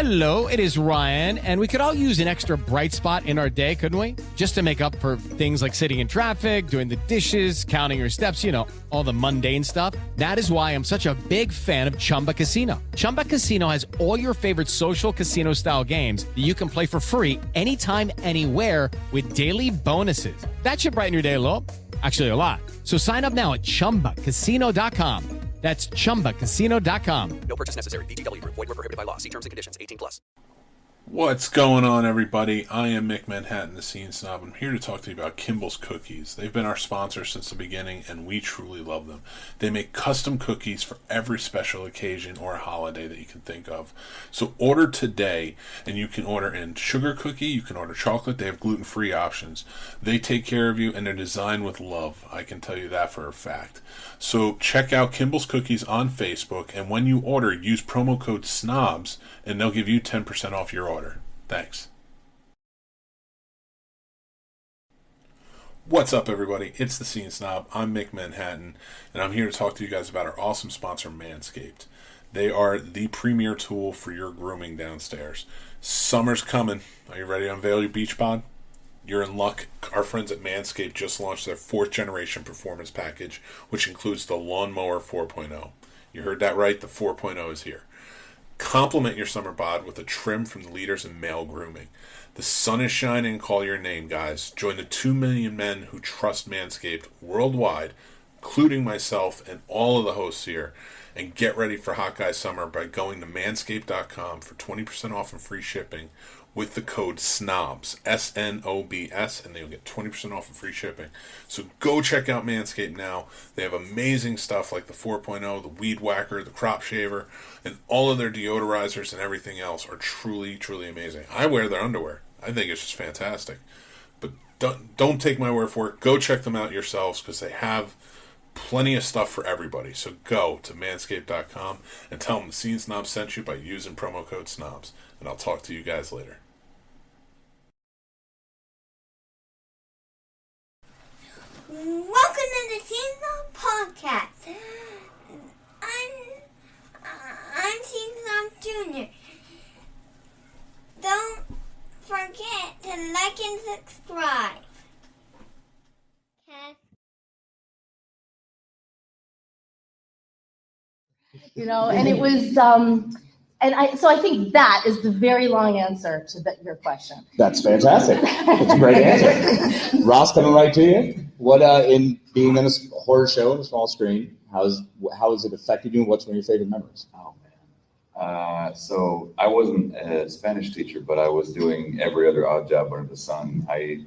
Hello, it is Ryan, and we could all use an extra bright spot in our day, couldn't we? Just to make up for things like sitting in traffic, doing the dishes, counting your steps, you know, all the mundane stuff. That is why I'm such a big fan of Chumba Casino. Chumba Casino has all your favorite social casino-style games that you can play for free anytime, anywhere with daily bonuses. That should brighten your day a little. Actually, a lot. So sign up now at ChumbaCasino.com. That's ChumbaCasino.com. No purchase necessary. VGW Group. Void where prohibited by law. See terms and conditions. 18+. What's going on, everybody? I am Mick Manhattan, the Scene Snob. I'm here to talk to you about Kimball's Cookies. They've been our sponsor since the beginning, and we truly love them. They make custom cookies for every special occasion or holiday that you can think of. So order today, and you can order in sugar cookie, you can order chocolate. They have gluten-free options. They take care of you, and they're designed with love. I can tell you that for a fact. So check out Kimball's Cookies on Facebook, and when you order, use promo code SNOBS, and they'll give you 10% off your order. Thanks. What's up, everybody? It's the Scene Snob. I'm Mick Manhattan, and I'm here to talk to you guys about our awesome sponsor, Manscaped. They are the premier tool for your grooming downstairs. Summer's coming. Are you ready to unveil your beach bod? You're in luck. Our friends at Manscaped just launched their 4th generation performance package, which includes the Lawnmower 4.0. You heard that right, the 4.0 is here. Complement your summer bod with a trim from the leaders in male grooming. The sun is shining, call your name, guys. Join the 2 million men who trust Manscaped worldwide, including myself and all of the hosts here, and get ready for Hot Guy Summer by going to manscaped.com for 20% off and free shipping with the code SNOBS, SNOBS, and they'll get 20% off and free shipping. So go check out Manscaped now. They have amazing stuff like the 4.0, the Weed Whacker, the Crop Shaver, and all of their deodorizers and everything else are truly, truly amazing. I wear their underwear. I think it's just fantastic. But don't take my word for it. Go check them out yourselves because they have plenty of stuff for everybody. So go to manscaped.com and tell them the Scene Snob sent you by using promo code SNOBS. And I'll talk to you guys later. Welcome to the Scene Snob podcast. I'm Scene Snob Jr. Don't forget to like and subscribe. Okay. You know, and it was, so I think that is the very long answer to your question. That's fantastic. That's a great answer. Ross, coming right to you. What in being in a horror show on a small screen? How has it affected you? And what's one of your favorite memories? Oh man. So I wasn't a Spanish teacher, but I was doing every other odd job under the sun. I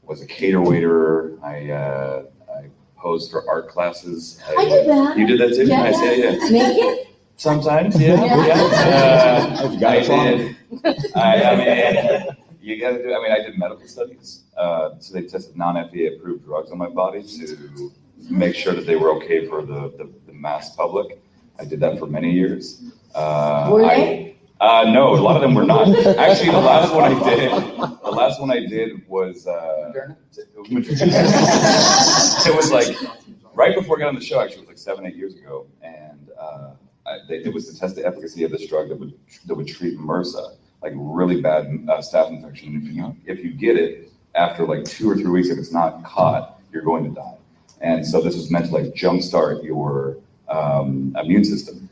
was a cater waiter. I posed for art classes. I did that. You did that too? Yeah. Nice. Yeah. Naked? Sometimes, yeah. I mean, you got to do. I mean, I did medical studies, so they tested non-FDA approved drugs on my body to make sure that they were okay for the mass public. I did that for many years. Were they? No, a lot of them were not. Actually, the last one I did was it was like right before I got on the show. Actually, it was like 7-8 years ago, and it was to test the efficacy of this drug that would treat MRSA, like really bad staph infection. If you get it after like 2 or 3 weeks, if it's not caught, you're going to die. And so this was meant to like jumpstart your immune system.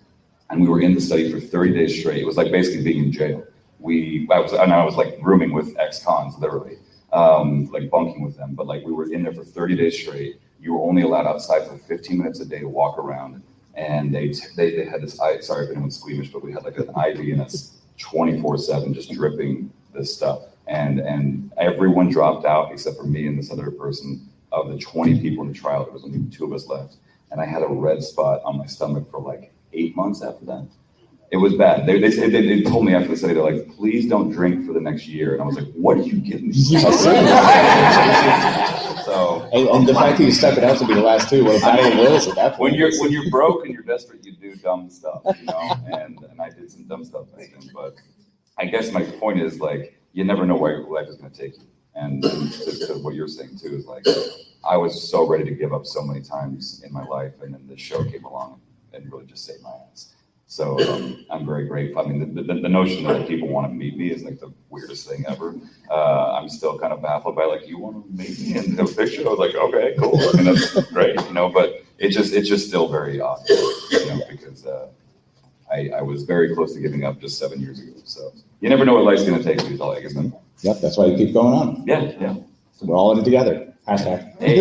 And we were in the study for 30 days straight. It was like basically being in jail. I was like rooming with ex-cons, literally, like bunking with them. But like we were in there for 30 days straight. You were only allowed outside for 15 minutes a day to walk around. And they had this, sorry if anyone's squeamish, but we had like an IV in us 24/7 just dripping this stuff. And everyone dropped out except for me and this other person. Of the 20 people in the trial, there was only 2 of us left. And I had a red spot on my stomach for like 8 months after that. It was bad. They told me after the study, they're like, please don't drink for the next year. And I was like, what are you getting? So, and the fact that you stuck it out to be the last 2, what about the wills at that point? When you're broke and you're desperate, you do dumb stuff, you know. And I did some dumb stuff back then. But I guess my point is like, you never know where your life is going to take you. And to what you're saying too is like, I was so ready to give up so many times in my life, and then this show came along and really just saved my ass. So I'm very grateful. I mean, the notion that people want to meet me is like the weirdest thing ever. I'm still kind of baffled by like, you want to meet me and have a picture? I was like, okay, cool. I mean, that's great, but it's just still very odd, because I was very close to giving up just 7 years ago. So you never know what life's going to take you, I guess. Yep, that's why you keep going on. Yeah. We're all in it together. Hashtag. Hey.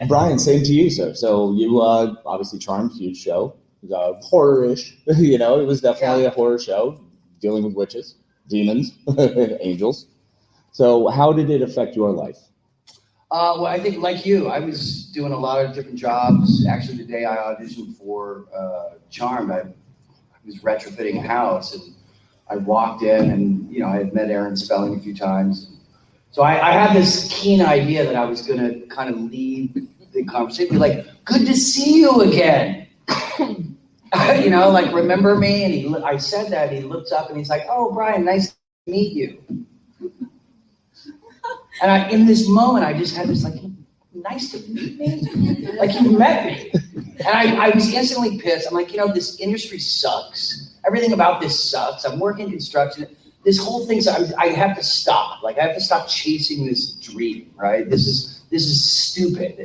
Brian, same to you, sir. So you obviously Charmed, huge show. It was horror-ish. It was definitely a horror show, dealing with witches, demons, angels. So how did it affect your life? Well, I think like you, I was doing a lot of different jobs. Actually, the day I auditioned for Charmed, I was retrofitting a house, and I walked in, and I had met Aaron Spelling a few times. So I had this keen idea that I was going to kind of lead the conversation, be like, "Good to see you again." Like, remember me? And I said that, and he looks up and he's like, "Oh, Brian, nice to meet you." And in this moment, I just had this like, "Nice to meet me?" Like, you met me. And I was instantly pissed. I'm like, this industry sucks. Everything about this sucks. I'm working construction. This whole thing, I have to stop. Like, I have to stop chasing this dream, right? This is stupid.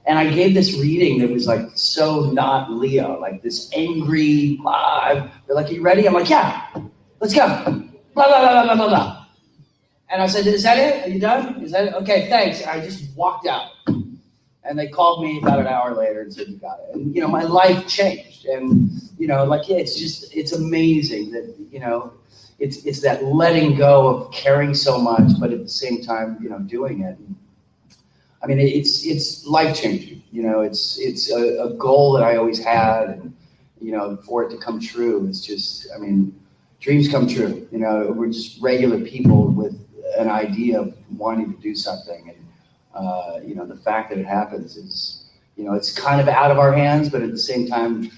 And I gave this reading that was like so not Leo, like this angry, they're like, "Are you ready?" I'm like, "Yeah, let's go." Blah, blah, blah, blah, blah, blah. And I said, "Is that it? Are you done? Is that it? Okay, thanks." And I just walked out. And they called me about an hour later and said, "You got it." And, my life changed. And, it's amazing that, it's that letting go of caring so much, but at the same time, doing it. I mean, it's life changing. It's a goal that I always had, and for it to come true, it's just, dreams come true. We're just regular people with an idea of wanting to do something, and the fact that it happens is, it's kind of out of our hands, but at the same time,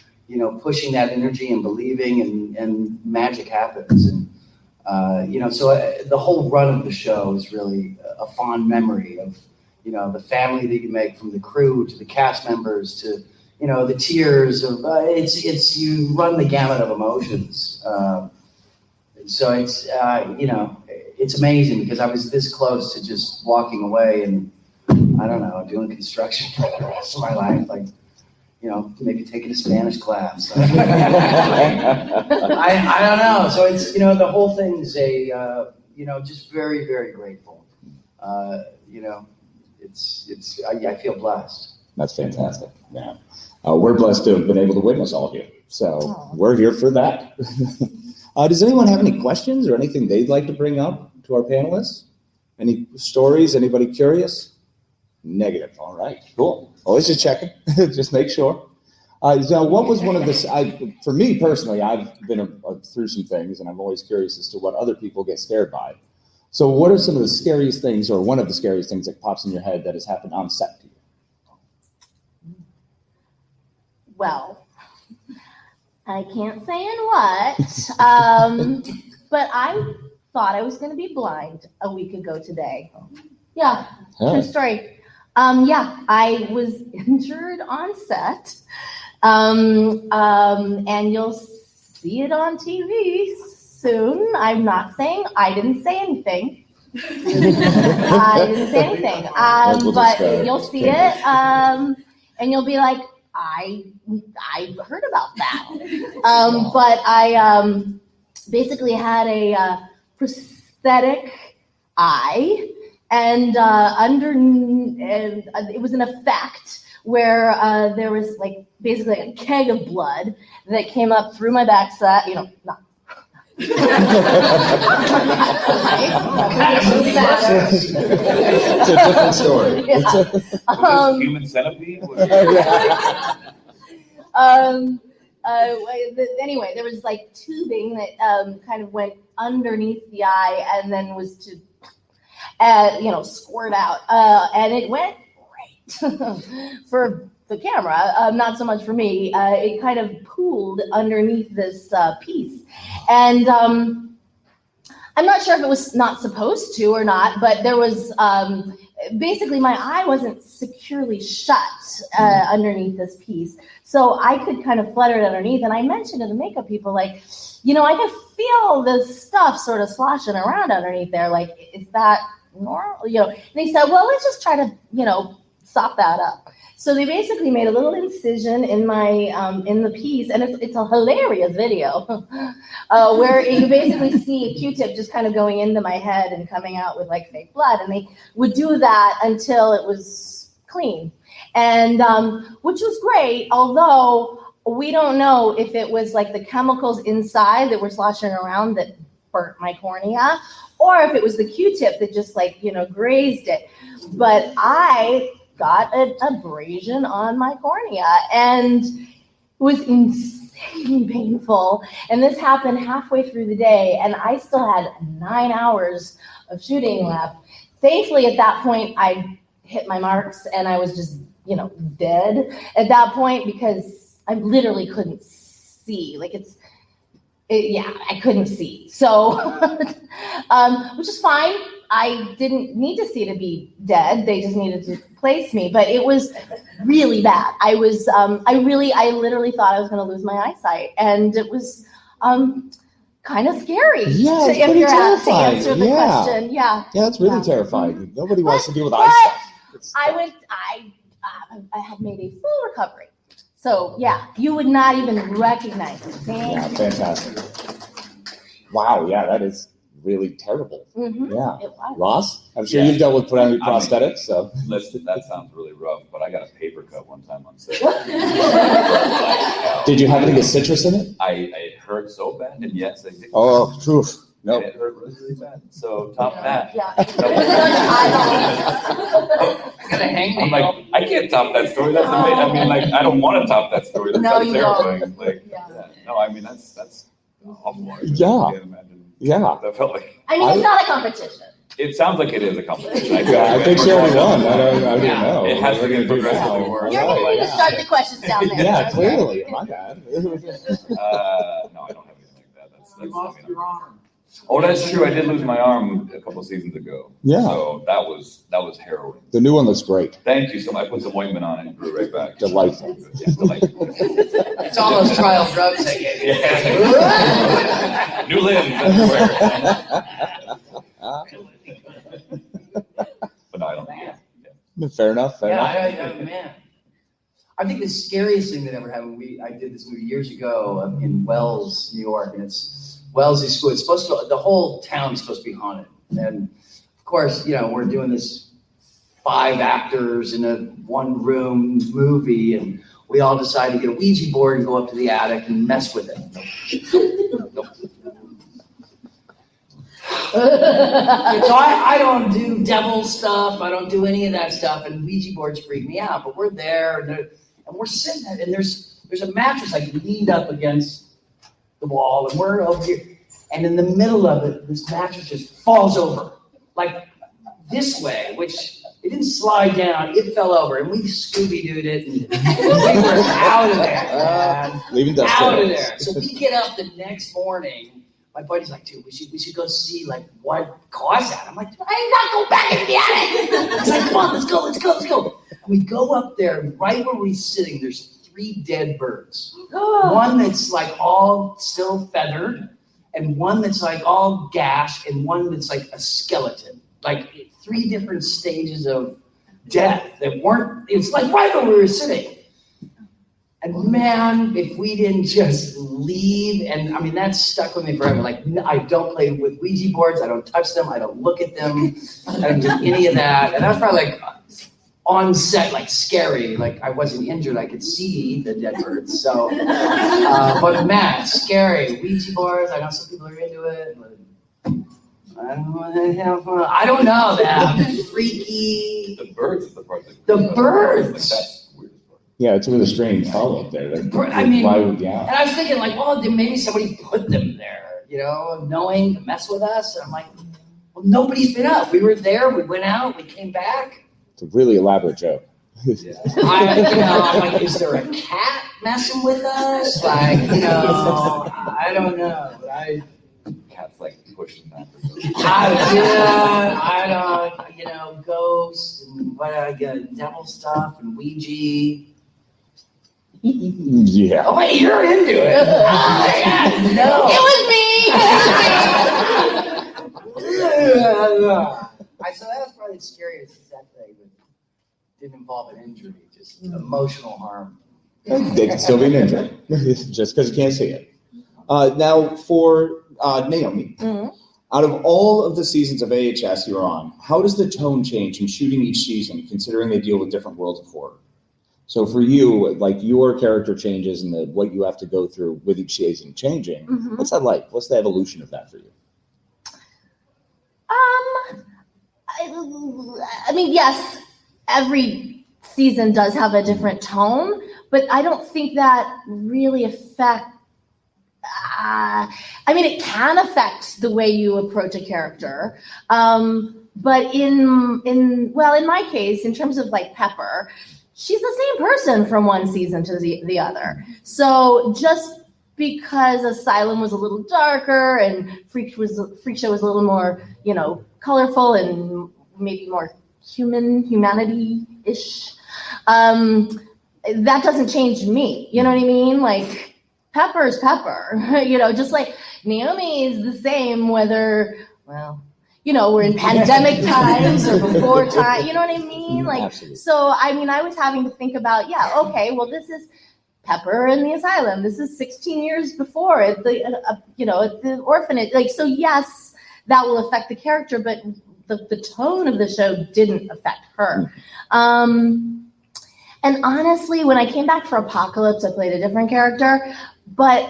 pushing that energy and believing, and magic happens, and so the whole run of the show is really a fond memory of. The family that you make, from the crew to the cast members to, the tears of, it's you run the gamut of emotions. So it's amazing because I was this close to just walking away and, I don't know, doing construction for the rest of my life. Like, maybe taking a Spanish class. I don't know. So it's, the whole thing's just very, very grateful. I feel blessed. That's fantastic. Yeah. We're blessed to have been able to witness all of you. So we're here for that. Does anyone have any questions or anything they'd like to bring up to our panelists? Any stories? Anybody curious? Negative. All right. Cool. Always just checking. Just make sure. So what was one of the, for me personally, I've been through some things, and I'm always curious as to what other people get scared by. So what are some of the scariest things, or one of the scariest things that pops in your head that has happened on set to you? Well, I can't say in what, but I thought I was going to be blind a week ago today. Yeah, true story. I was injured on set, and you'll see it on TV soon. I'm not saying I didn't say anything. I didn't say anything, but you'll see it, and you'll be like, I heard about that. But I basically had a prosthetic eye, and it was an effect where there was like basically a keg of blood that came up through my backside, not. It's a different story. Yeah. Human centipede? Anyway, there was like tubing that kind of went underneath the eye and then was to, squirt out. And it went great for the camera, not so much for me. It kind of pooled underneath this piece. And I'm not sure if it was not supposed to or not, but there was, basically my eye wasn't securely shut underneath this piece. So I could kind of flutter it underneath. And I mentioned to the makeup people, like, you know, I can feel the stuff sort of sloshing around underneath there. Like, is that normal? You know, and they said, well, let's just try to, you know, sop that up. So they basically made a little incision in my in the piece, and it's a hilarious video where you basically see a Q-tip just kind of going into my head and coming out with like fake blood, and they would do that until it was clean, and which was great. Although we don't know if it was like the chemicals inside that were sloshing around that burnt my cornea, or if it was the Q-tip that just like, you know, grazed it. But I got an abrasion on my cornea, and it was insanely painful. And this happened halfway through the day, and I still had 9 hours of shooting left. Thankfully, at that point, I hit my marks, and I was just, you know, dead at that point because I literally couldn't see. Like I couldn't see. So, which is fine. I didn't need to see to be dead. They just needed to place me, but it was really bad. I literally thought I was going to lose my eyesight, and it was kind of scary. Yeah, it's if pretty you're asked to terrifying. answer the question. Yeah. Yeah, it's really Yeah. terrifying. Nobody wants to deal with eye stuff. I had made a full recovery. So yeah, you would not even recognize it. Yeah, fantastic. Wow, yeah, that is really terrible. Mm-hmm. Yeah. It was. Ross, I'm sure you've dealt with prosthetics, so. Listen, that sounds really rough, but I got a paper cut one time on set. Did you happen to get citrus in it? It hurt so bad, and yes, I did. Oh, truth. No. And it hurt really, really bad. So top that. Yeah. Gotta hang I'm like, I can't top that story. That's amazing. I mean, like, I don't want to top that story. That's No, so you terrifying. don't. Like, Yeah. no, I mean that's awful. I Yeah. can't imagine. Yeah. That felt like. I mean, it's not a competition. It sounds like it is a competition. I think she already won. I don't know. It has to get progressively worse. You're going to need to start the questions down there. Yeah, clearly. My bad. No, I don't have anything like that. That's lost your arm. Oh, that's true. I did lose my arm a couple of seasons ago. Yeah. So that was harrowing. The new one looks great. Thank you so much. I put some ointment on it and grew right back. Delightful. Yeah, delightful. It's all those trial drugs I gave you. Yeah. New limbs everywhere. But no, I don't think. Yeah. Fair enough. Fair enough. Man. I think the scariest thing that ever happened, I did this movie years ago in Wells, New York, and it's Wellesley School. It's supposed to, the whole town is supposed to be haunted. And of course, you know, we're doing this 5 actors in a 1-room movie, and we all decide to get a Ouija board and go up to the attic and mess with it. Nope. So I don't do devil stuff. I don't do any of that stuff, and Ouija boards freak me out. But we're there, and we're sitting there, and there's a mattress like leaned up against the wall, and we're over here, and in the middle of it, this mattress just falls over, like this way, which it didn't slide down, it fell over, and we Scooby-Dooed it, and we were out of there, man. Leaving dust Out of trails. there. So we get up the next morning. My buddy's like, dude, we should go see like what caused that. I'm like, I did not go back into the attic. He's like, come on, let's go. And we go up there, and right where we're sitting, there's 3 dead birds. One that's like all still feathered, and one that's like all gashed, and one that's like a skeleton. Like 3 different stages of death that weren't, it's like right where we were sitting. And man, if we didn't just leave, and I mean, that stuck with me forever. Like, I don't play with Ouija boards. I don't touch them. I don't look at them. I don't do any of that. And that was probably like on set, like scary. Like I wasn't injured. I could see the dead birds. So, but man, scary. Ouija boards. I know some people are into it. But I don't know that. Freaky. The birds is the part that. The birds. Like, that's weird. Yeah, it's a really strange follow-up there. I mean, why would, yeah. And I was thinking, like, well, then maybe somebody put them there, you know, knowing to mess with us. And I'm like, well, nobody's been up. We were there. We went out. We came back. It's a really elaborate joke. I'm like, is there a cat messing with us? Like, I don't know. Cat's like pushing that. I don't, ghosts and devil stuff and Ouija. Yeah. Oh, wait, you're into it. No. It was me. So that was probably the scariest that thing. Didn't involve an injury, just emotional harm. They can still be an injury, just because you can't see it. Now, for Naomi, out of all of the seasons of AHS you're on, how does the tone change in shooting each season, considering they deal with different worlds of horror? So for you, like your character changes and what you have to go through with each season changing, what's that like? What's the evolution of that for you? I mean, yes, every season does have a different tone, but I don't think that really affects. It can affect the way you approach a character, but in my case, in terms of like Pepper, she's the same person from one season to the other. So just because Asylum was a little darker and Freak Show was a little more, colorful and maybe more humanity-ish, that doesn't change me. You know what I mean? Like, Pepper's Pepper, just like Naomi is the same whether, we're in pandemic times or before time, you know what I mean? Like, Absolutely. so, I was having to think about, this is Pepper in the asylum. This is 16 years before at the, at the orphanage. Like, so yes, that will affect the character, but the tone of the show didn't affect her. And honestly, when I came back for Apocalypse, I played a different character. But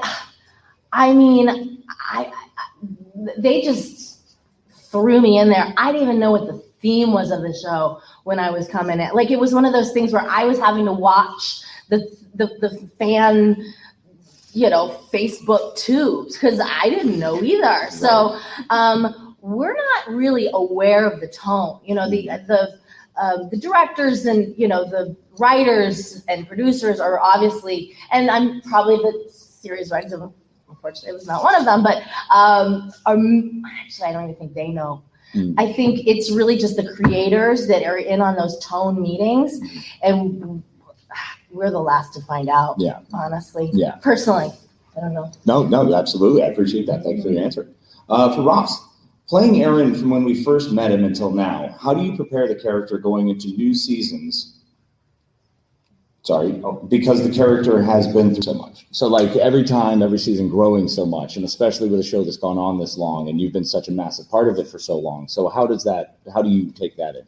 they just threw me in there. I didn't even know what the theme was of the show when I was coming in. Like, it was one of those things where I was having to watch the fan, Facebook tubes because I didn't know either. Right. So we're not really aware of the tone. The directors and the writers and producers are obviously, and I'm probably the series writers, unfortunately, it was not one of them, but actually, I don't even think they know. I think it's really just the creators that are in on those tone meetings, and we're the last to find out. Yeah, honestly. Yeah, personally, I don't know. No, absolutely. I appreciate that. Thanks for the answer. For Ross, playing Aaron from when we first met him until now, how do you prepare the character going into new seasons? Because the character has been through so much. So like every season growing so much, and especially with a show that's gone on this long and you've been such a massive part of it for so long. So how do you take that in?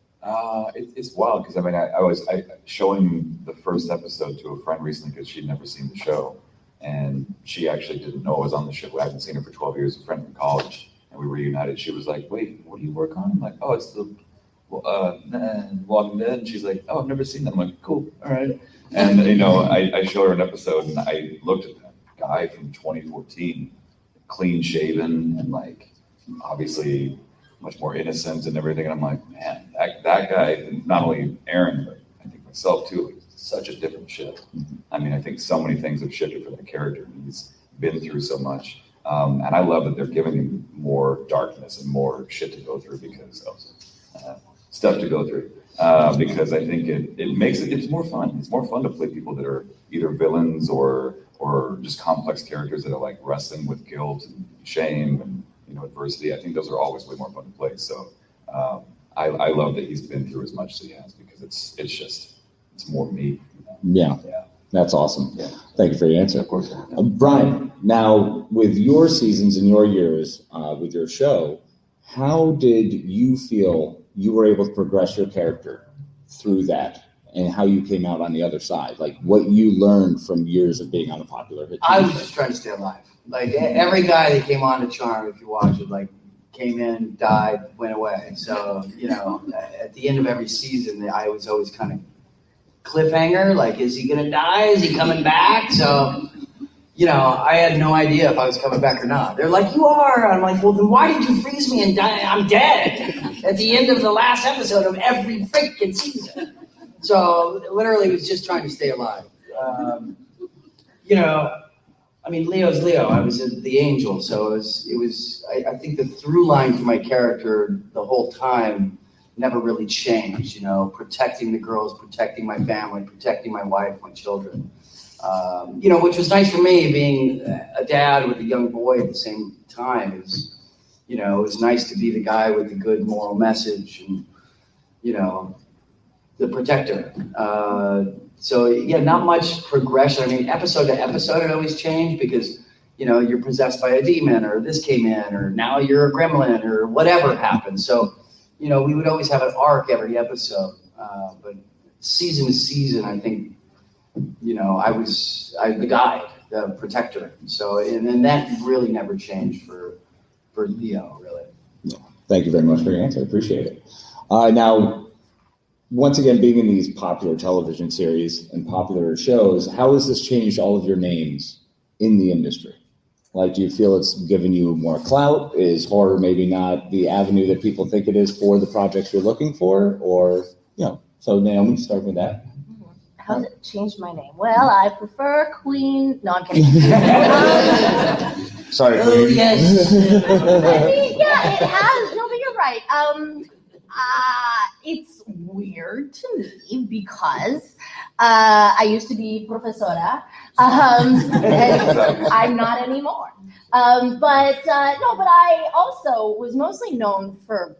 It's wild because I was showing the first episode to a friend recently because she'd never seen the show. And she actually didn't know I was on the show. I hadn't seen her for 12 years, a friend from college. And we reunited. She was like, wait, what do you work on? I'm like, oh, it's the Walking Dead. And she's like, oh, I've never seen that. I'm like, cool, all right. And, I showed her an episode and I looked at that guy from 2014, clean shaven and like, obviously much more innocent and everything. And I'm like, man, that guy, not only Aaron, but I think myself too, like, such a different shift. I think so many things have shifted for that character. He's been through so much. And I love that they're giving him more darkness and more shit to go through because of stuff to go through. Because I think it's more fun. It's more fun to play people that are either villains or just complex characters that are like wrestling with guilt and shame and adversity. I think those are always way more fun to play. So I love that he's been through as much as he has because it's more me. Yeah. That's awesome. Yeah. Thank you for your answer. Of course. Brian, now with your seasons and your years with your show, how did you feel you were able to progress your character through that and how you came out on the other side? Like what you learned from years of being on a popular hit TV I was just trying to stay alive. Like every guy that came on to Charm, if you watch it, like came in, died, went away. So, at the end of every season, I was always kind of cliffhanger. Like, is he going to die? Is he coming back? So, I had no idea if I was coming back or not. They're like, you are. I'm like, well, then why did you freeze me and die? I'm dead at the end of the last episode of every freaking season. So literally was just trying to stay alive. I mean, Leo's Leo. I was the angel, so it was. I think the through line for my character the whole time never really changed. You know, protecting the girls, protecting my family, protecting my wife, my children. You know, which was nice for me, being a dad with a young boy at the same time. You know, it was nice to be the guy with the good moral message and, you know, the protector. So yeah, not much progression. I mean, episode to episode, it always changed because, you know, you're possessed by a demon, or this came in, or now you're a gremlin, or whatever happened. So, you know, we would always have an arc every episode. But season to season, I think, you know, I was the guide, the protector. So, and that really never changed for Leo, really. Yeah. Thank you very much for your answer. I appreciate it. Now, once again, being in these popular television series and popular shows, how has this changed all of your names in the industry? Like, do you feel it's given you more clout? Is horror maybe not the avenue that people think it is for the projects you're looking for? Or, you know, so Naomi, start with that. How's it changed my name? Well, I prefer Queen. No, I'm kidding. Sorry, Oh, Queen. yes. I mean, yeah, it has. No, but you're right. It's weird to me because I used to be profesora, and I'm not anymore. But I also was mostly known for,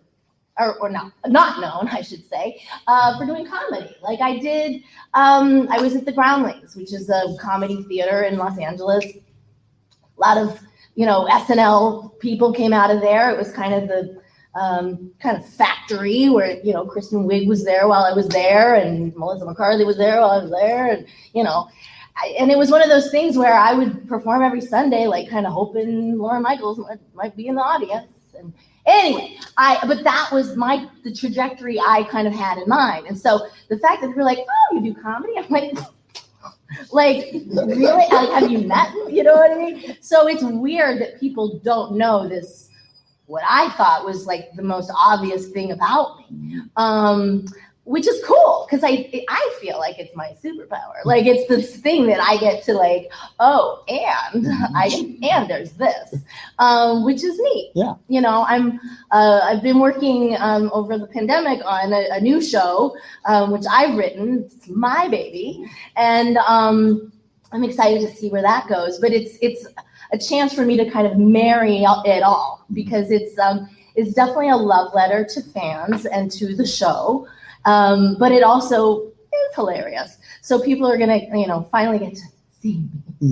or not known, I should say, for doing comedy. Like I did, I was at the Groundlings, which is a comedy theater in Los Angeles. A lot of, you know, SNL people came out of there. It was kind of the kind of factory where, you know, Kristen Wiig was there while I was there, and Melissa McCarthy was there while I was there, and, you know, and it was one of those things where I would perform every Sunday, like kind of hoping Lauren Michaels might be in the audience. And anyway, but that was the trajectory I kind of had in mind. And so the fact that you're like, oh, you do comedy? I'm like, really? Like, have you met? You know what I mean? So it's weird that people don't know this, what I thought was like the most obvious thing about me, which is cool because I feel like it's my superpower. Like it's this thing that I get to like, oh, and there's this, which is neat. Yeah. You know, I've been working over the pandemic on a new show, which I've written. It's my baby, and I'm excited to see where that goes. But it's a chance for me to kind of marry it all because it's definitely a love letter to fans and to the show, but it also is hilarious. So people are gonna, you know, finally get to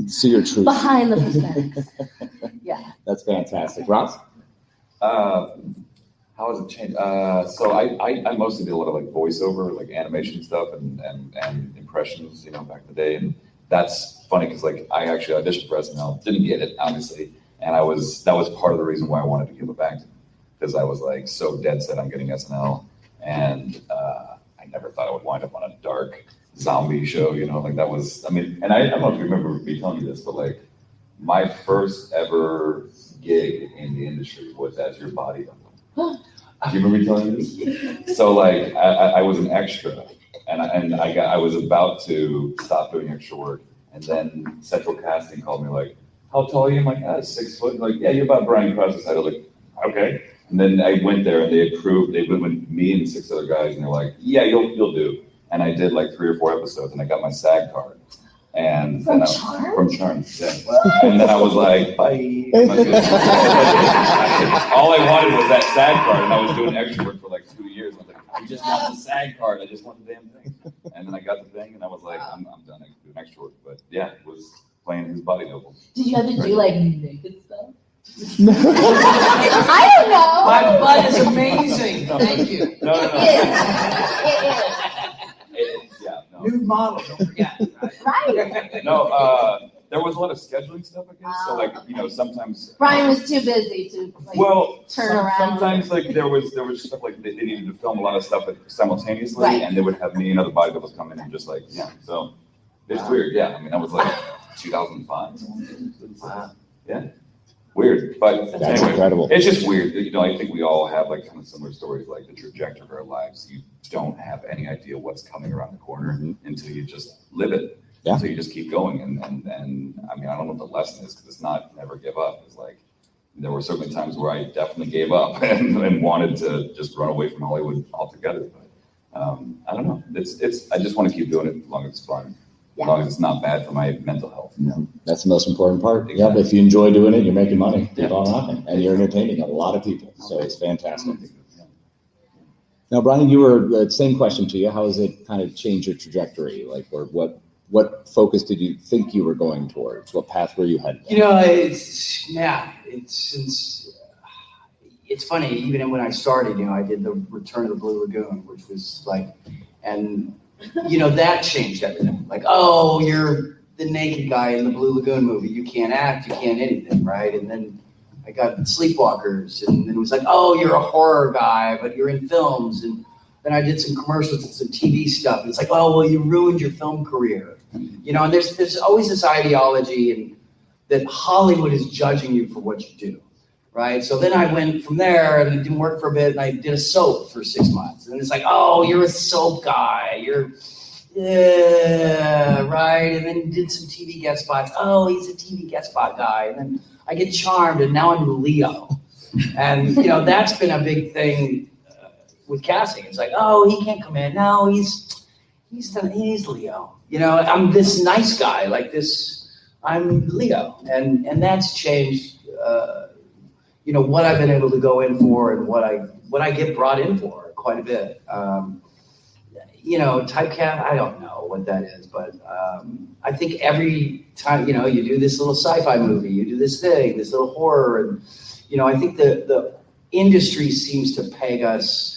see your truth behind the prosthetics. Yeah, that's fantastic. Ross? How has it changed? So I mostly did a lot of like voiceover, like animation stuff and impressions, you know, back in the day. And that's funny because like I actually auditioned for SNL, didn't get it, obviously. And that was part of the reason why I wanted to give it back to them, because I was like so dead set on getting SNL. And I never thought I would wind up on a dark zombie show, you know, like that was, I mean, and I don't know if you remember me telling you this, but like my first ever gig in the industry was as your body double. Do you remember me telling you this? So like I was an extra, and I was about to stop doing extra work, and then Central Casting called me like, how tall are you? I'm like, 6 foot. Like, yeah, you're about Brian Krause's height. I was like, okay. And then I went there and they approved. They went with me and 6 other guys, and they're like, yeah, you'll do. And I did like 3 or 4 episodes, and I got my SAG card. And from Charmed, yeah. And then I was like, bye. All I wanted was that SAG card, and I was doing extra work for like 2 years. I was like, I just want the SAG card. I just want the damn thing. And then I got the thing, and I was like, I'm done doing extra work. But yeah, it was playing his body double. Did you have to do like naked stuff? I don't know. My butt is amazing. Thank you. No. It is. Yeah, no. Nude model, don't forget. Right. No, there was a lot of scheduling stuff, I guess. So like, you know, sometimes Brian was too busy to like, turn around. Sometimes like there was stuff like they needed to film a lot of stuff simultaneously, right. And they would have me and other body doubles come in and just like, yeah. So it's weird, yeah. I mean, that was like 2005. Wow. Yeah. Weird, but That's anyway, incredible. It's just weird. You know, I think we all have like kind of similar stories, like the trajectory of our lives. You don't have any idea what's coming around the corner until you just live it. Yeah. So you just keep going. And I mean, I don't know what the lesson is, because it's not never give up. It's like, there were certainly times where I definitely gave up and wanted to just run away from Hollywood altogether. But I don't know. I just want to keep doing it as long as it's fun, as long as it's not bad for my mental health. Yeah, that's the most important part. Exactly. Yeah, if you enjoy doing it, you're making money. Yeah. Keep on rocking, and you're entertaining a lot of people. So it's fantastic. Now, Brian, the same question to you. How has it kind of changed your trajectory? Like, or what focus did you think you were going towards? What path were you headed down? It's funny. Even when I started, I did the Return of the Blue Lagoon, which was like, and that changed everything. Like, oh, you're the naked guy in the Blue Lagoon movie. You can't act, you can't anything, right? And then I got Sleepwalkers, and then it was like, oh, you're a horror guy, but you're in films. And then I did some commercials and some TV stuff. And it's like, oh, well, you ruined your film career. And there's always this ideology and that Hollywood is judging you for what you do, right? So then I went from there, and it didn't work for a bit, and I did a soap for 6 months. And it's like, oh, you're a soap guy. Right? And then did some TV guest spots. Oh, he's a TV guest spot guy. And then I get charmed, and now I'm Leo. And, that's been a big thing with casting. It's like, oh, he can't come in. No, he's Leo. I'm this nice guy, like this, I'm Leo. And that's changed, what I've been able to go in for and what I get brought in for quite a bit. Typecast, I don't know what that is, but I think every time, you do this little sci-fi movie, you do this thing, this little horror, and, I think the industry seems to peg us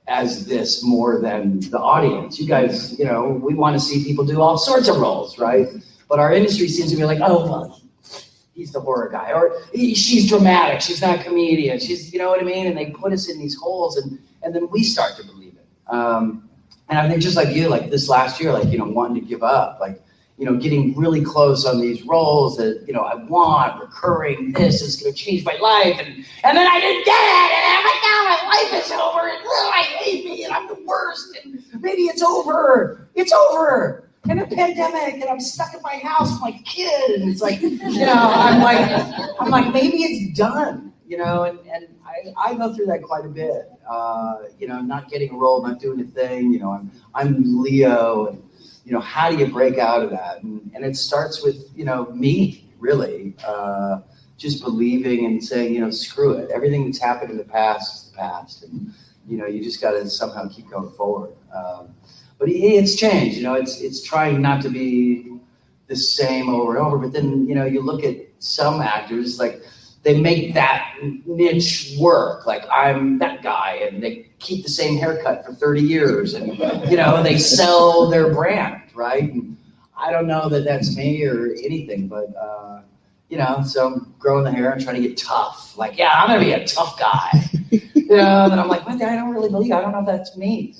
as this more than the audience. You guys, we want to see people do all sorts of roles, right? But our industry seems to be like, oh, well, he's the horror guy, or she's dramatic, she's not a comedian, she's, you know what I mean? And they put us in these holes, and then we start to believe it. And I think just like you, like this last year, like, wanting to give up, like, getting really close on these roles that, I want, recurring, this is going to change my life. And then I didn't get it. And I'm like, now my life is over. And I hate me. And I'm the worst. And maybe it's over. It's over. And a pandemic. And I'm stuck in my house with my kid. And it's like, I'm like, maybe it's done, and I go through that quite a bit. Not getting a role, not doing a thing. I'm Leo, and how do you break out of that? And it starts with me, really, just believing and saying, screw it. Everything that's happened in the past is the past, and you just got to somehow keep going forward. But it's changed. It's trying not to be the same over and over. But then you look at some actors, like, they make that niche work. Like, I'm that guy, and they keep the same haircut for 30 years, and they sell their brand, right? And I don't know that that's me or anything, but so I'm growing the hair and trying to get tough. Like, yeah, I'm gonna be a tough guy. And then I'm like, I don't really believe. I don't know if that's me.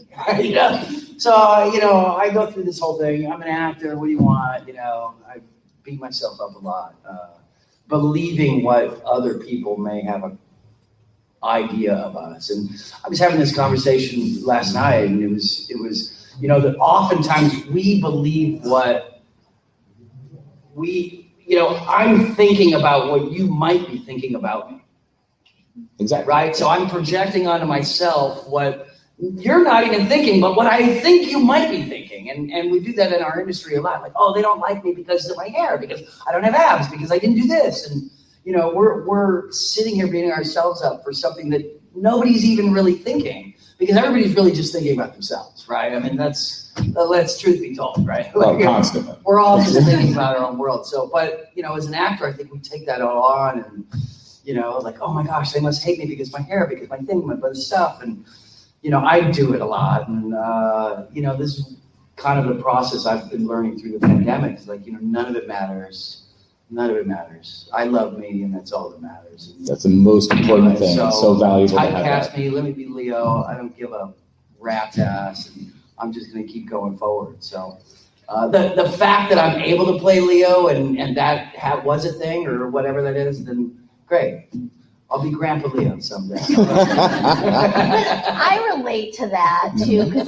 So I go through this whole thing. I'm an actor. What do you want? I beat myself up a lot. Believing what other people may have an idea of us. And I was having this conversation last night, and it was that oftentimes we believe what I'm thinking about what you might be thinking about me. Exactly. Right? So I'm projecting onto myself what you're not even thinking, but what I think you might be thinking. And we do that in our industry a lot. Like, oh, they don't like me because of my hair, because I don't have abs, because I didn't do this. And, we're sitting here beating ourselves up for something that nobody's even really thinking, because everybody's really just thinking about themselves, right? I mean, let's truth be told, right? Well, constantly. We're all just thinking about our own world. So, but, as an actor, I think we take that all on and, like, oh my gosh, they must hate me because my hair, because my thing, my stuff. And, I do it a lot. And, this is kind of the process I've been learning through the pandemic. It's like, none of it matters. None of it matters. I love me, and that's all that matters. That's the most important thing. It's so valuable to have typecast that. me, let me be Leo. I don't give a rat's ass, and I'm just going to keep going forward. So the fact that I'm able to play Leo and that was a thing or whatever that is, then great. I'll be Grandpa Leo someday. I relate to that too, because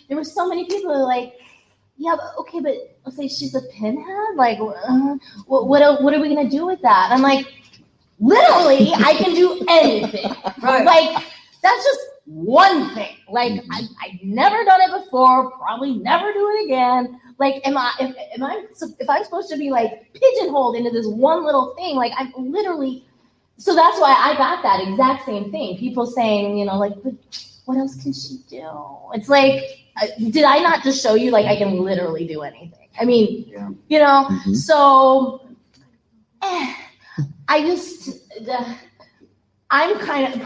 there were so many people who were like, yeah, but okay, but let's say she's a pinhead. Like, what are we gonna do with that? And I'm like, literally, I can do anything. Right. Like, that's just one thing. Like, I've never done it before. Probably never do it again. Like, if I'm supposed to be like pigeonholed into this one little thing, like I'm literally. So that's why I got that exact same thing. People saying, you know, like, but what else can she do? It's like, did I not just show you, like, I can literally do anything? I mean, you know, so I just, I'm kind of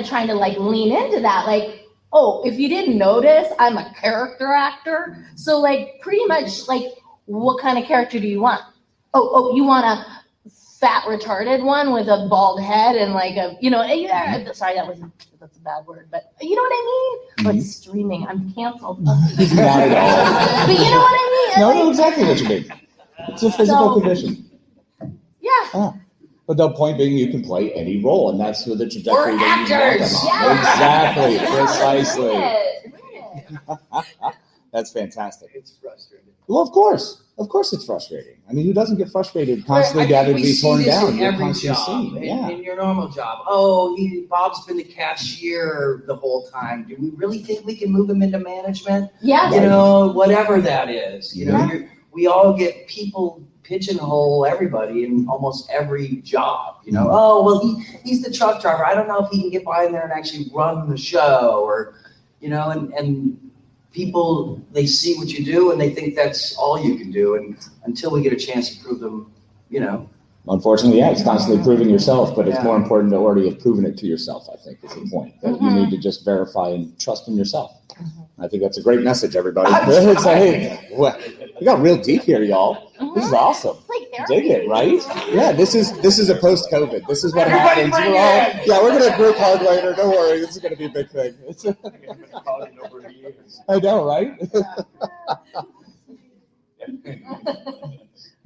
trying to like lean into that. Like, oh, if you didn't notice, I'm a character actor. So like pretty much like, what kind of character do you want? Oh, you want a fat retarded one with a bald head and like a, you know, sorry, that's a bad word, but you know what I mean? Oh, it's streaming. I'm canceled. Not at all. But you know what I mean? No, I know exactly what you mean. It's a physical condition. Yeah. But the point being, you can play any role, and that's the trajectory We're that you actors. want them on. Exactly, precisely. That's fantastic. It's frustrating. Well, of course it's frustrating. I mean, who doesn't get frustrated constantly having to be torn down? In every job, in your normal job. Oh, Bob's been the cashier the whole time. Do we really think we can move him into management? Yeah. You know, whatever that is. You know, we all get people pigeonhole everybody in almost every job. You know, oh well, he's the truck driver. I don't know if he can get by in there and actually run the show, or you know, and people, they see what you do and they think that's all you can do, and until we get a chance to prove them, you know. Unfortunately, it's constantly proving yourself, but it's more important to already have proven it to yourself, I think, is the point. That you need to just verify and trust in yourself. I think that's a great message, everybody. It's like, hey, we got real deep here, y'all. This is awesome. Dig it, right? Yeah, this is a post-COVID. This is what happens. We're gonna group hug later. Don't worry, this is gonna be a big thing. I know, right?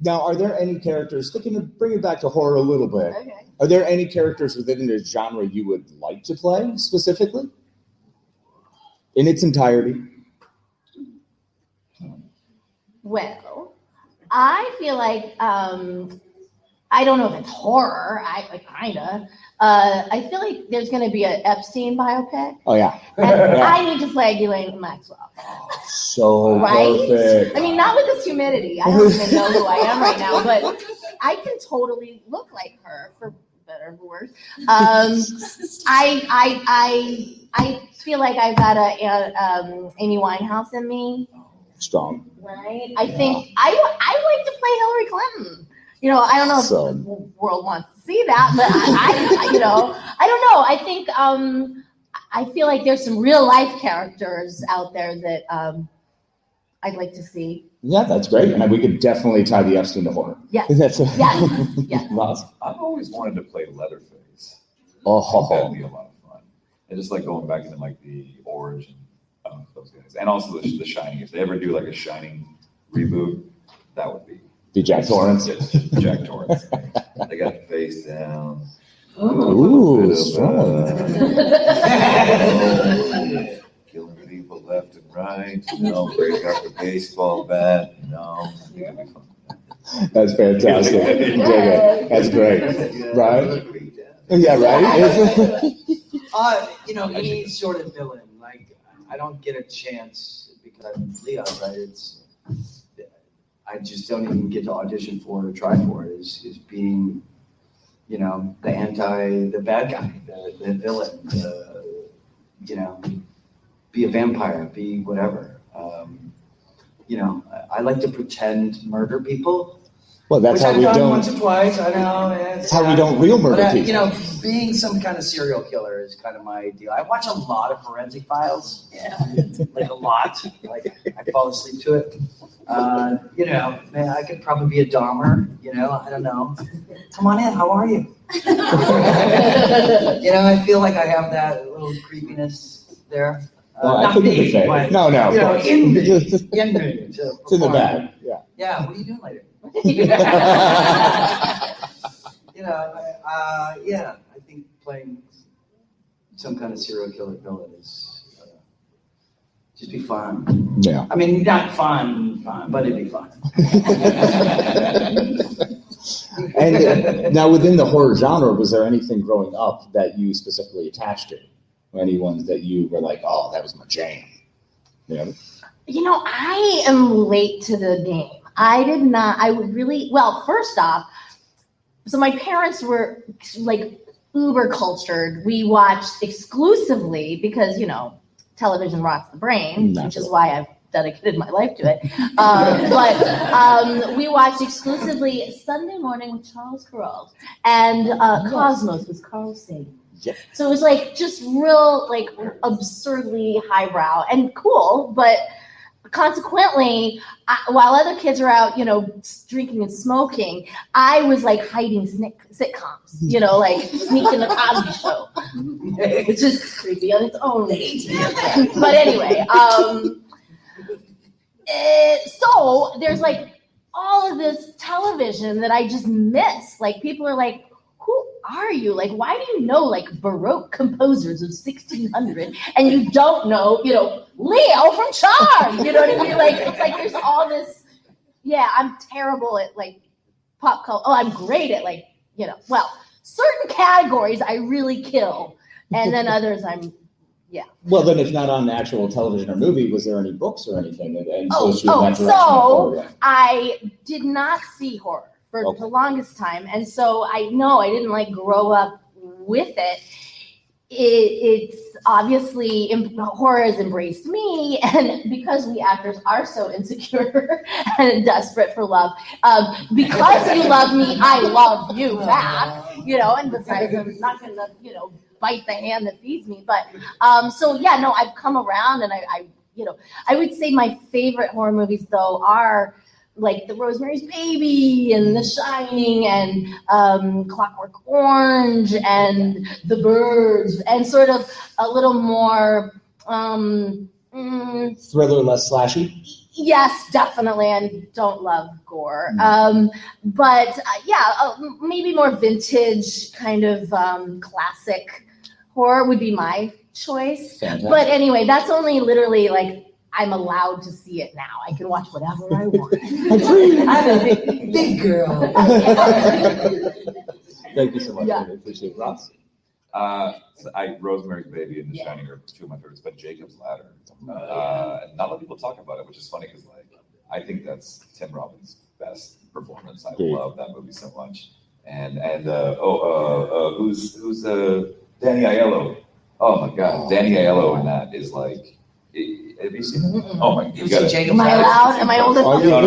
Now, are there any characters, bring it back to horror a little bit, are there any characters within the genre you would like to play specifically? In its entirety? Well, I feel like, I don't know if it's horror, I feel like there's going to be an Epstein biopic. Oh, yeah. And I need to play Ghislaine Maxwell. So right? perfect. I mean, not with this humidity. I don't even know who I am right now, but I can totally look like her, for better or for worse. I feel like I've got a Amy Winehouse in me. Strong. Right? I think I like to play Hillary Clinton. You know, I don't know if the world wants to see that, but I don't know. I think I feel like there's some real life characters out there that I'd like to see. Yeah, that's great. And we could definitely tie the Epstein to horror. Yes. Yes. Awesome. I've always wanted to play Leatherface. Oh, that'd be a lot of fun. And just like going back into like the origin of those guys, and also the Shining. If they ever do like a Shining reboot, that would be Jack Torrance. Yes, Jack Torrance. They got the face down. Ooh, strong. Killing people left and right. Break up a baseball bat. That's fantastic. Dig it. That's great. Right? Yeah, right? Any sort of villain. Like, I don't get a chance because I'm Leo, right? I just don't even get to audition for it or try for it. Is being, the bad guy, the villain, be a vampire, be whatever. I like to pretend murder people. Well, that's how we don't. Once or twice, I know. That's how we don't real murder people. Being some kind of serial killer is kind of my deal. I watch a lot of Forensic Files. Yeah, like a lot. Like I fall asleep to it. Man, I could probably be a Dahmer. I don't know. Come on in. How are you? I feel like I have that little creepiness there. Not me, but no. In me. It's in the bag. Yeah. Yeah. What are you doing later? I think playing some kind of serial killer villain is just be fun. Yeah. I mean, not fun, but it'd be fun. And now within the horror genre, was there anything growing up that you specifically attached to? Any ones that you were like, oh, that was my jam? Yeah. I am late to the game. First off, so my parents were like uber cultured. We watched exclusively because, television rots the brain, which is why I've dedicated my life to it. But we watched exclusively Sunday Morning with Charles Kuralt, and Cosmos with Carl Sagan. Yeah. So it was like just real, like absurdly highbrow and cool, but consequently, while other kids are out, drinking and smoking, I was like hiding sitcoms, like sneaking the Cosby Show. It's just creepy on its own. But anyway, so there's like all of this television that I just miss. Like people are like, who are you? Like, why do you know like Baroque composers of 1600 and you don't know, Leo from Charmed? You know what I mean? Like, it's like there's all this. Yeah, I'm terrible at like pop culture. Oh, I'm great at like, certain categories I really kill, and then others yeah. Well, then, if not on actual television or movie, was there any books or anything that influenced you in that direction? So I did not see horror for the longest time, and so I know I didn't like grow up with it. It's obviously horror has embraced me, and because we actors are so insecure and desperate for love, because you love me, I love you back. And besides, I'm not gonna bite the hand that feeds me. But I've come around, and I would say my favorite horror movies though are like the Rosemary's Baby and The Shining and Clockwork Orange and The Birds, and sort of a little more thriller, less slashy. Yes, definitely, and don't love gore. Maybe more vintage kind of classic horror would be my choice. Fantastic. But anyway, that's only literally like I'm allowed to see it now. I can watch whatever I want. I'm a big girl. Thank you so much. I appreciate it, Ross. Rosemary's Baby and The Shining are two of my favorites, but Jacob's Ladder. And not a lot of people talk about it, which is funny because I think that's Tim Robbins' best performance. I love that movie so much. And who's Danny Aiello? Oh my God, Danny Aiello in that is like. Have you seen it? Oh my! You got it. Am I allowed? Am I old enough? No.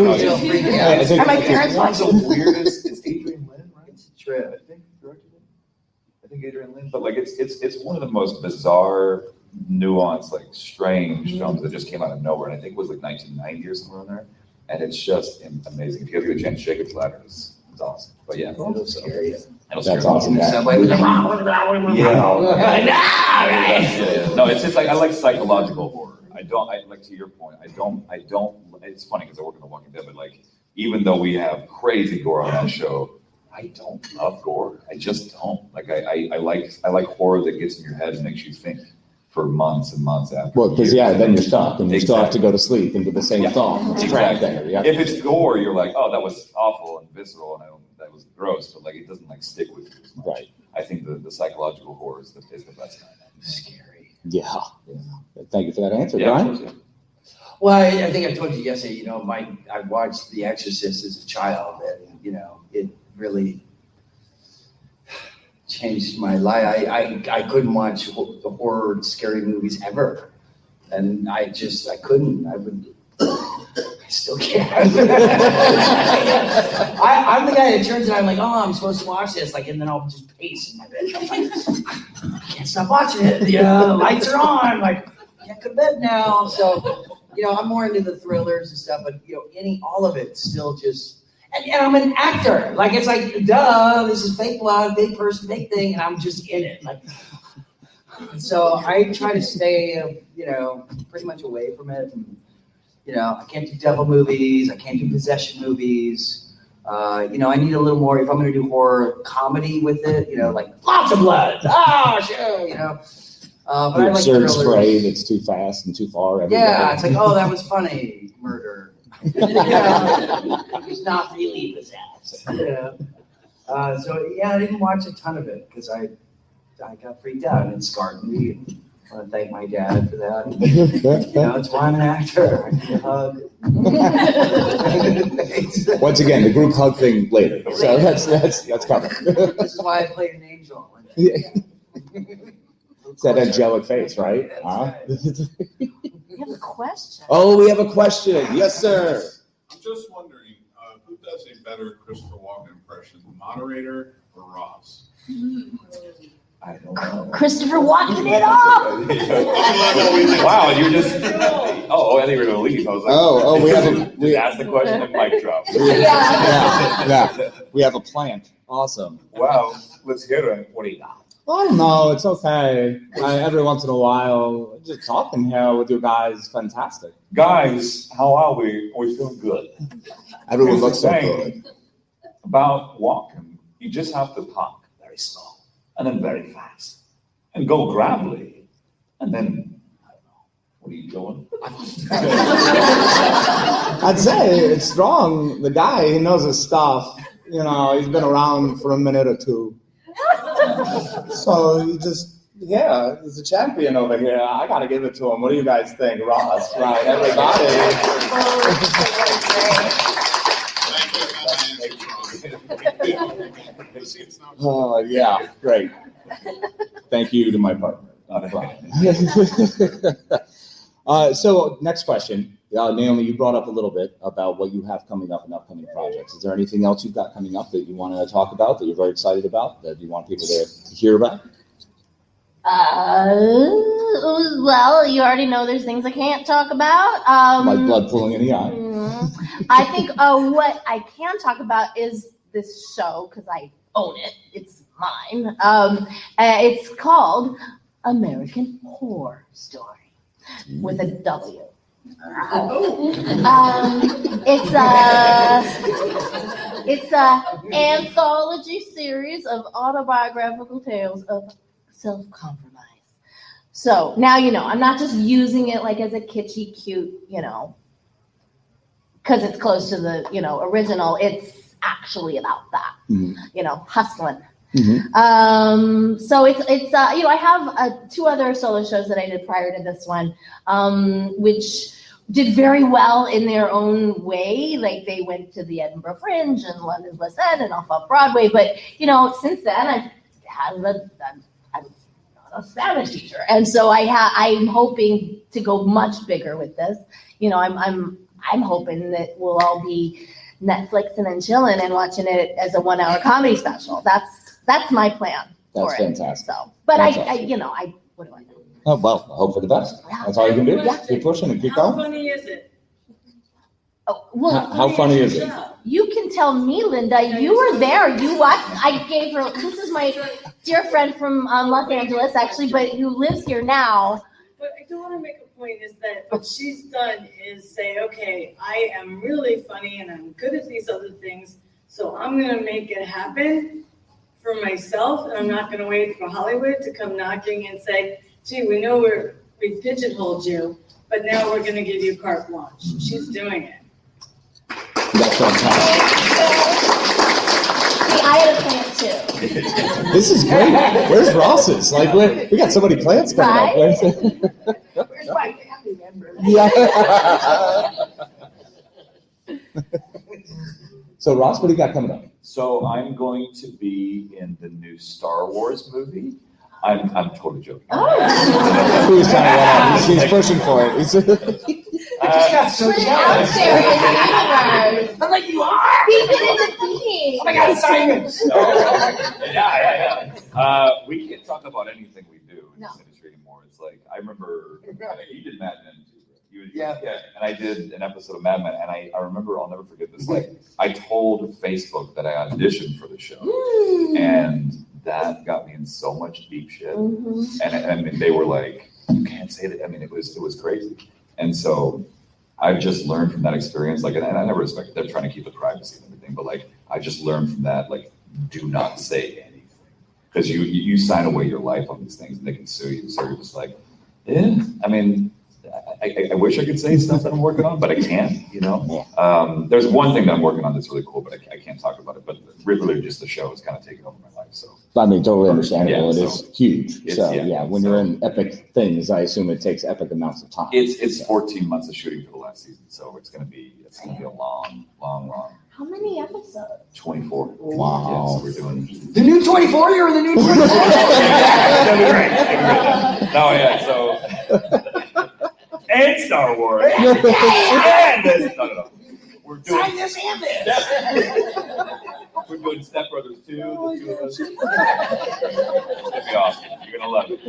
Are my parents watching? What's so weird is Adrian Lynn, right? Trev, I think directed it. I think Adrian Lynn, but like it's one of the most bizarre, nuanced, like strange films that just came out of nowhere, and I think it was like 1990 or somewhere in there, and it's just amazing. If you guys get a chance, Jacob's Ladder is awesome. But yeah, it'll scare you. That's awesome. Yeah. No, it's like I like psychological horror. I like to your point. I don't. It's funny because I work in The Walking Dead, but like even though we have crazy gore on that show, I don't love gore. I just don't. Like I like horror that gets in your head and makes you think for months and months after. Well, because then you're stuck, and you still have to go to sleep into the same thought. Exactly. If it's gore, you're like, oh, that was awful and visceral, and that was gross, but like it doesn't like stick with you as much. Right. I think the psychological horror is the best kind. Scary. Yeah. Thank you for that answer, Yeah, Brian. of course, yeah. Well, I think I told you yesterday, I watched The Exorcist as a child, and, it really changed my life. I couldn't watch the horror, scary movies ever. And I couldn't. I still can't. I'm the guy that turns it on, I'm like, oh, I'm supposed to watch this. And then I'll just pace in my bed. I'm like, I can't stop watching it. The lights are on. I'm like, I can't go to bed now. So, I'm more into the thrillers and stuff, but, all of it still just, and I'm an actor. It's like, duh, this is fake blood, fake person, fake thing, and I'm just in it. So I try to stay, pretty much away from it. And, I can't do devil movies. I can't do possession movies. I need a little more, if I'm going to do horror comedy with it, like lots of blood. Oh, sure, But The I like absurd thrillers. spray that's too fast and too far. Every Yeah, day. it's like, oh, that was funny, murder. It's not really pizzazz. So yeah, I didn't watch a ton of it because I got freaked out and it scarred me. I want to thank my dad for that. It's why I'm an actor. I need a hug. Once again, the group hug thing later. So that's coming. This is why I played an angel. It's that angelic face, right? Huh? We have a question. Oh, we have a question. Yes, sir. I'm just wondering, who does a better Christopher Walken impression, the moderator or Ross? I don't know. Christopher Walken it up. Wow, you just. Oh, I think we were going to leave. I was like, we asked the question and mic drop. Yeah. We have a plant. Awesome. Wow, let's hear it. What do you got? Oh no, it's okay. Every once in a while, just talking here with you guys is fantastic. Guys, how are we? We feel good. Everyone looks so Saying good. About walking, you just have to talk very slow and then very fast and go gravelly and then, I don't know, what are you doing? I'd say it's strong. The guy, he knows his stuff. He's been around for a minute or two. So he just, he's a champion over here. I got to give it to him. What do you guys think? Ross, right? Everybody. Oh, yeah, great. Thank you to my partner, Brian. So next question. Naomi, you brought up a little bit about what you have coming up in upcoming projects. Is there anything else you've got coming up that you want to talk about, that you're very excited about, that you want people to hear about? Well, you already know there's things I can't talk about. Like blood pooling in the eye. I think what I can talk about is this show, because I own it. It's mine. It's called American Horror Story with a W. It's a anthology series of autobiographical tales of self-compromise. So now I'm not just using it like as a kitschy, cute, because it's close to the original. It's actually about that, hustling. Mm-hmm. So it's I have 2 other solo shows that I did prior to this one, which did very well in their own way. Like they went to the Edinburgh Fringe and London West End and off Broadway. But since then I'm a Spanish teacher, and so I'm hoping to go much bigger with this. I'm hoping that we'll all be Netflixing and chilling and watching it as a 1-hour comedy special. That's my plan. That's for fantastic. It. So, but That's I what do I know? Oh, well, I hope for the best. That's all you can do. Yeah. Keep pushing and keep How going. funny is it? Oh, well, How funny is it? you can tell me, Linda. You were there. You watched. I gave her. This is my dear friend from Los Angeles, actually, but who lives here now. But I do want to make a point is that what she's done is say, okay, I am really funny and I'm good at these other things, so I'm going to make it happen for myself, and I'm not going to wait for Hollywood to come knocking and say, gee, we know we pigeonholed you, but now we're going to give you carte blanche. She's doing it. That's fantastic. See, I had a plan too. This is great. Where's Ross's? Like, we got so many plants coming up. Right? Where's my family member? Yeah. So, Ross, what do you got coming up? So I'm going to be in the new Star Wars movie. I'm totally joking. Oh. Who's trying to run out? He's pushing for it. I just got so Put it out jealous. there in the universe. I'm like, you are? Keep it in the being. Oh my God, Simon! Yeah. We can't talk about anything we do in No. this industry anymore. It's like, I remember, you did Mad-Men too. Yeah. And I did an episode of Mad-Men, and I remember, I'll never forget this, like, I told Facebook that I auditioned for the show, and that got me in so much deep shit. Mm-hmm. And they were like, you can't say that. I mean, it was crazy. And so I've just learned from that experience, like, and I never respect, they're trying to keep the privacy and everything, but like, I just learned from that, like, do not say anything. because you sign away your life on these things and they can sue you. So you're just like, yeah. I mean, I wish I could say stuff that I'm working on, but I can't. There's one thing that I'm working on that's really cool, but I can't talk about it. But really, just the show is kind of taking over my life. So I mean, totally understandable. Yeah, it is huge. When so you're in epic things, I assume it takes epic amounts of time. It's 14 months of shooting for the last season, so it's gonna be a long. How many episodes? 24. Wow. Yeah, so we're doing. The new 24. You're the new 24. That'd be great. No, yeah. So. And Star Wars. And this. No. We're doing. Sign this and this. We're doing Step Brothers 2. The two of us. It'll be awesome. You're gonna love it.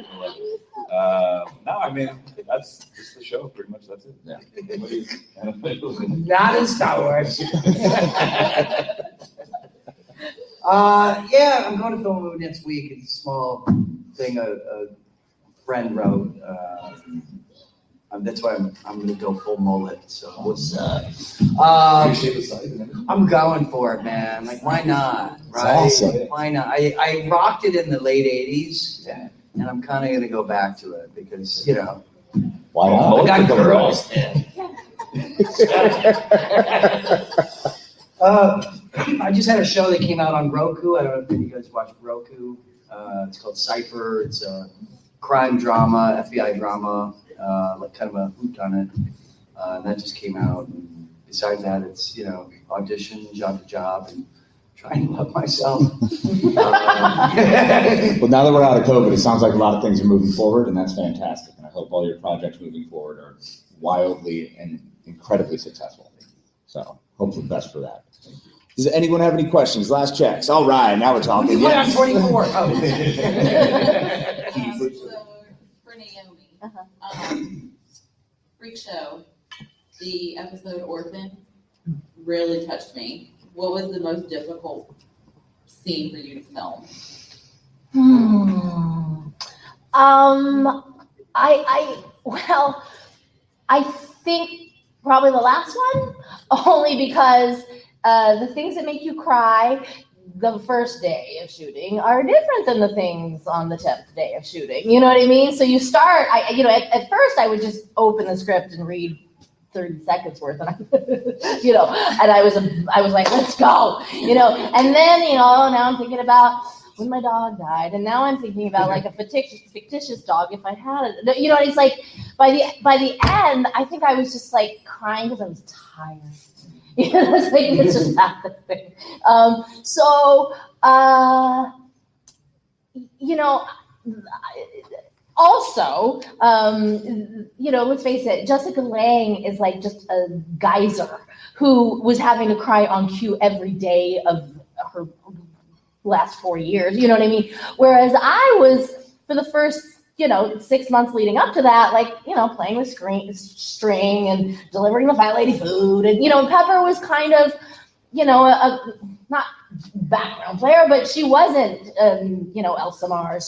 No, I mean that's just the show. Pretty much, that's it. Yeah. Not in Star Wars. I'm going to film a movie next week. It's a small thing a friend wrote. That's why I'm going to go full mullet. So I'm going for it, man. Like, why not? Right? Awesome. Why not? I rocked it in the late '80s, and I'm kind of going to go back to it because Why not? I got girls. I just had a show that came out on Roku. I don't know if you guys watch Roku. It's called Cypher. It's a crime drama, FBI drama, like kind of a whodunit. That just came out. And besides that, it's audition, job to job, and trying to love myself. Well, now that we're out of COVID, it sounds like a lot of things are moving forward, and that's fantastic. And I hope all your projects moving forward are wildly and incredibly successful. So hope for the best for that. Does anyone have any questions? Last checks. All right, now we're talking. Why on 24? So, for Naomi, Freak Show, the episode Orphan really touched me. What was the most difficult scene for you to film? I think probably the last one, only because the things that make you cry the first day of shooting are different than the things on the 10th day of shooting. You know what I mean? So you start, at first I would just open the script and read 30 seconds worth, and and I was like, let's go, and then, now I'm thinking about when my dog died, and now I'm thinking about like a fictitious dog if I had it. It's like by the end, I think I was just like crying because I was tired. It's like it's just not the thing. Also, let's face it, Jessica Lange is like just a geyser who was having to cry on cue every day of her last 4 years. You know what I mean? Whereas I was, for the first 6 months leading up to that, playing with string and delivering the fat lady food. And, Pepper was kind of, a not background player, but she wasn't, Elsa Mars.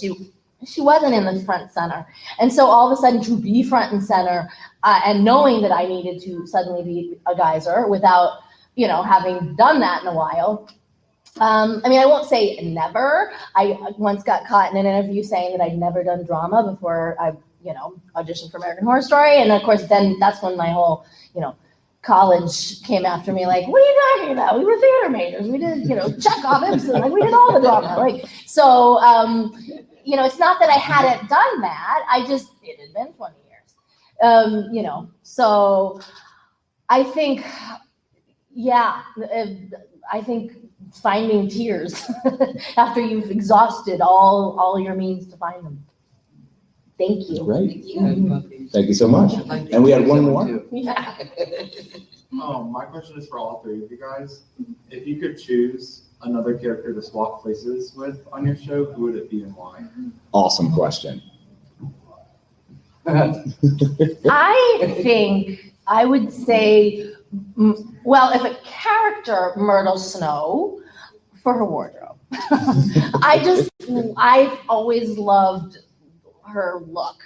She wasn't in the front center. And so all of a sudden to be front and center and knowing that I needed to suddenly be a geyser without, having done that in a while. I won't say never. I once got caught in an interview saying that I'd never done drama before I, auditioned for American Horror Story. And of course, then that's when my whole, college came after me, like, what are you talking about? We were theater majors. We did, Chekhov, Ibsen, we did all the drama. It's not that I hadn't done that. It had been 20 years. So I think, I think finding tears after you've exhausted all your means to find them. Thank you. Great. Thank you so much. And we had one more. Yeah. My question is for all three of you guys. If you could choose another character to swap places with on your show, who would it be and why? Awesome question. I think I would say, if a character, Myrtle Snow, for her wardrobe. I've always loved her look.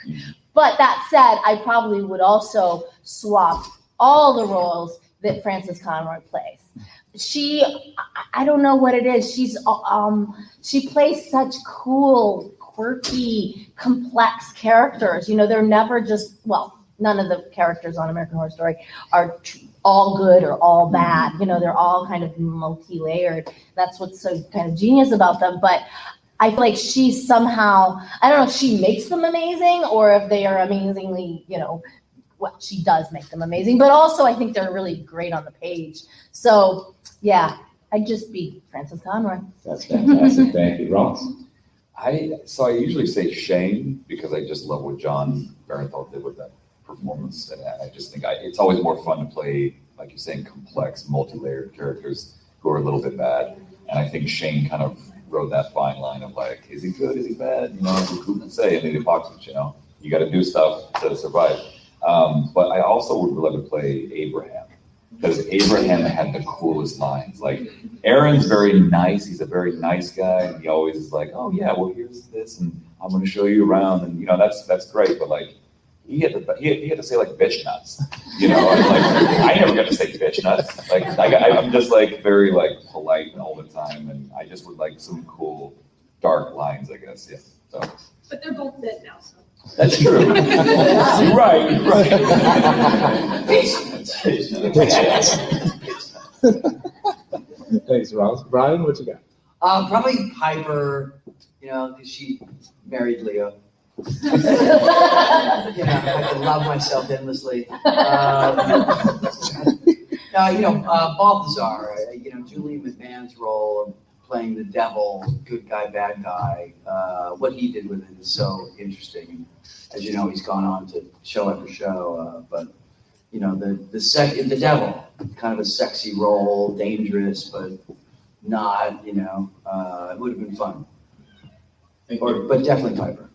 But that said, I probably would also swap all the roles that Frances Conroy plays. I don't know what it is. She plays such cool, quirky, complex characters. They're never just, none of the characters on American Horror Story are all good or all bad. They're all kind of multi-layered. That's what's so kind of genius about them. But I feel like she somehow, I don't know if she makes them amazing or if they are amazingly, she does make them amazing, but also I think they're really great on the page. So yeah, I'd just be Frances Conroy. That's fantastic. Thank you, Ross. I usually say Shane because I just love what John Barenthal did with that performance, and I just think it's always more fun to play, like you're saying, complex, multi-layered characters who are a little bit bad. And I think Shane kind of rode that fine line of like, is he good, is he bad? Who can say in the apocalypse? You got to do stuff to survive. But I also would love to play Abraham because Abraham had the coolest lines. Like Aaron's very nice. He's a very nice guy. And he always is like, oh yeah, well here's this and I'm going to show you around. And that's great. But like he had to say like bitch nuts, and like I never got to say bitch nuts. Like I'm just like very like polite all the time. And I just would like some cool dark lines, I guess. Yeah. So. But they're both dead now, so. That's true. right. Thanks, Ross. Brian, what you got? Probably Piper, because she married Leo. I can love myself endlessly. Balthazar, Julian McMahon's role of playing the devil, good guy, bad guy, what he did with it is so interesting. As you know, he's gone on to show after show, but the devil, kind of a sexy role, dangerous, but not, it would have been fun. But definitely Piper.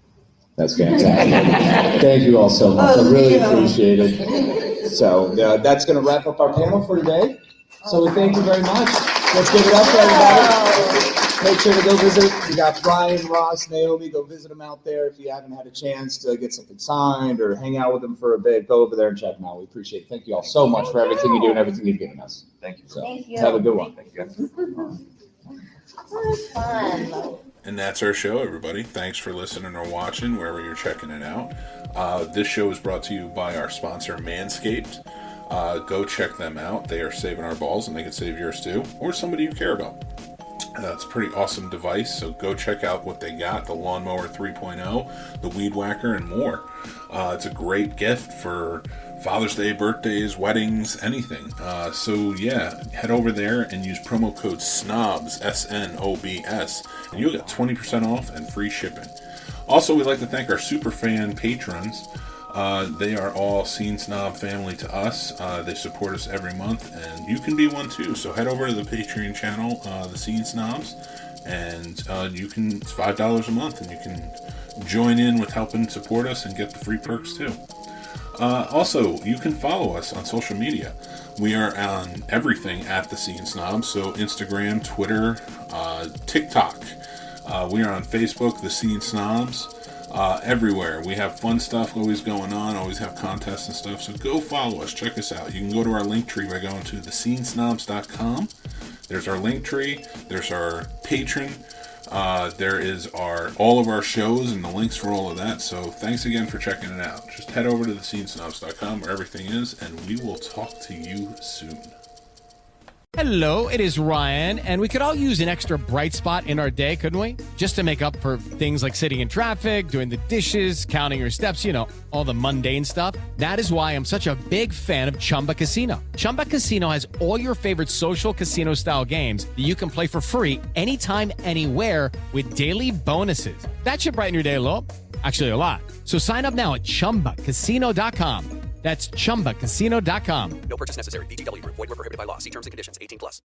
That's fantastic. Thank you all so much. I really appreciate it. So that's going to wrap up our panel for today. So we thank you very much. Let's give it up for everybody. Make sure to go visit. We got Brian, Ross, Naomi. Go visit them out there. If you haven't had a chance to get something signed or hang out with them for a bit, go over there and check them out. We appreciate it. Thank you all so much for everything you do and everything you've given us. Thank you. So, Thank you. Have a good one. Thank you guys. That was fun. And that's our show, everybody. Thanks for listening or watching wherever you're checking it out. This show is brought to you by our sponsor, Manscaped. Go check them out. They are saving our balls, and they can save yours too, or somebody you care about. It's a pretty awesome device, so go check out what they got, the Lawnmower 3.0, the Weed Whacker, and more. It's a great gift for Father's Day, birthdays, weddings, anything. So yeah, head over there and use promo code SNOBS, SNOBS, and you'll get 20% off and free shipping. Also, we'd like to thank our super fan patrons. They are all Scene Snob family to us. They support us every month, and you can be one too. So head over to the Patreon channel, the Scene Snobs, and it's $5 a month, and you can join in with helping support us and get the free perks too. Also, you can follow us on social media. We are on everything at the Scene Snobs, so Instagram, Twitter, TikTok. We are on Facebook, the Scene Snobs. Everywhere. We have fun stuff always going on, always have contests and stuff, so go follow us, check us out. You can go to our link tree by going to thescenesnobs.com. There's our link tree, there's our Patreon, there is all of our shows and the links for all of that, so thanks again for checking it out. Just head over to thescenesnobs.com where everything is, and we will talk to you soon. Hello, it is Ryan, and we could all use an extra bright spot in our day, couldn't we? Just to make up for things like sitting in traffic, doing the dishes, counting your steps, all the mundane stuff. That is why I'm such a big fan of Chumba Casino. Chumba Casino has all your favorite social casino-style games that you can play for free anytime, anywhere with daily bonuses. That should brighten your day a little. Actually, a lot. So sign up now at ChumbaCasino.com. That's ChumbaCasino.com. No purchase necessary. VGW Group. Void where prohibited by law. See terms and conditions. 18+.